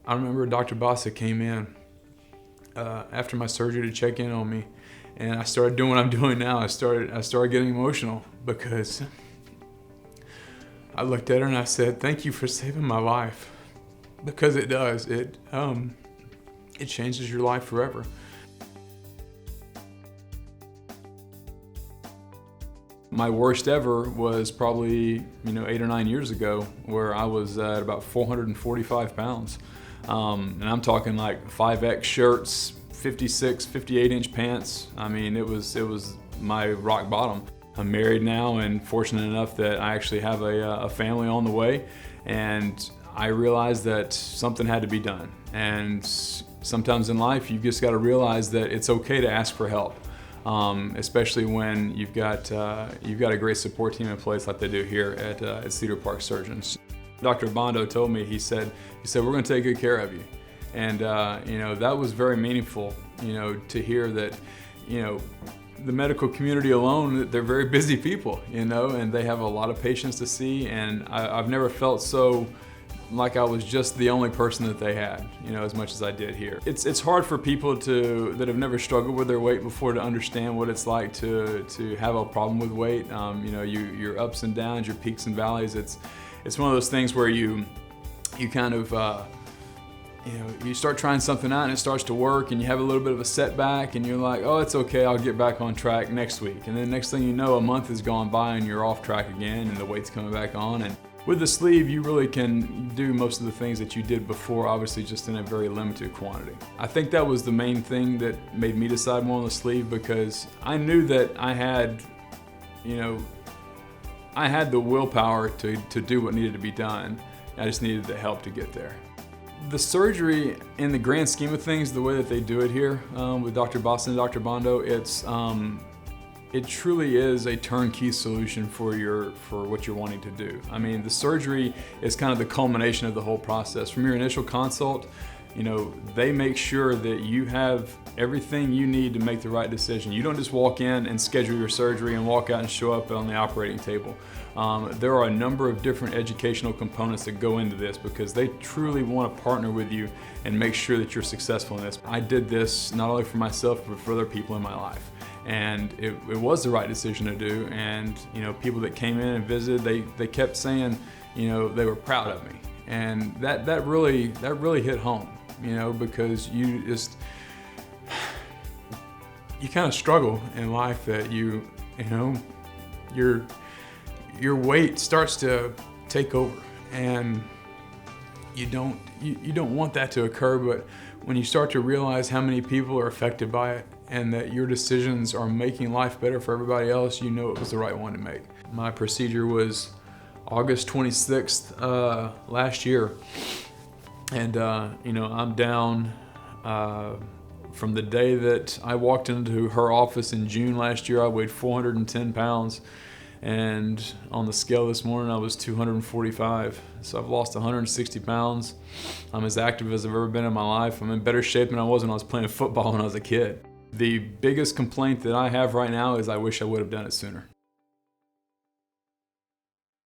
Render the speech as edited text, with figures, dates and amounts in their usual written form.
I remember Dr. Bassa came in after my surgery to check in on me, and I started doing what I'm doing now. I started getting emotional because I looked at her and I said, "Thank you for saving my life," because it does. It changes your life forever. My worst ever was probably 8 or 9 years ago, where I was at about 445 pounds. And I'm talking like 5X shirts, 56, 58-inch pants. I mean, it was my rock bottom. I'm married now and fortunate enough that I actually have a family on the way. And I realized that something had to be done. And sometimes in life, you've just got to realize that it's okay to ask for help. Especially when you've got a great support team in place like they do here at Cedar Park Surgeons. Dr. Bondo told me, he said, we're going to take good care of you. And that was very meaningful, to hear that, the medical community alone, they're very busy people, and they have a lot of patients to see. And I've never felt so like I was just the only person that they had, as much as I did here. It's hard for people that have never struggled with their weight before to understand what it's like to have a problem with weight. Your ups and downs, your peaks and valleys. It's one of those things where you kind of you start trying something out and it starts to work and you have a little bit of a setback and you're like, oh, it's okay, I'll get back on track next week. And then next thing you know, a month has gone by and you're off track again and the weight's coming back on. And with the sleeve, you really can do most of the things that you did before, obviously just in a very limited quantity. I think that was the main thing that made me decide more on the sleeve, because I knew that I had the willpower to do what needed to be done. I just needed the help to get there. The surgery, in the grand scheme of things, the way that they do it here with Dr. Boston and Dr. Bondo, it truly is a turnkey solution for what you're wanting to do. I mean, the surgery is kind of the culmination of the whole process. From your initial consult, they make sure that you have everything you need to make the right decision. You don't just walk in and schedule your surgery and walk out and show up on the operating table. There are a number of different educational components that go into this, because they truly want to partner with you and make sure that you're successful in this. I did this not only for myself, but for other people in my life. And it was the right decision to do. And people that came in and visited, they kept saying, they were proud of me. And that really hit home, because you kind of struggle in life that your weight starts to take over, and you don't want that to occur. But when you start to realize how many people are affected by it and that your decisions are making life better for everybody else, it was the right one to make. My procedure was August 26th last year, and I'm down from the day that I walked into her office in June last year. I weighed 410 pounds, and on the scale this morning I was 245. So I've lost 160 pounds. I'm as active as I've ever been in my life. I'm in better shape than I was when I was playing football when I was a kid. The biggest complaint that I have right now is I wish I would have done it sooner.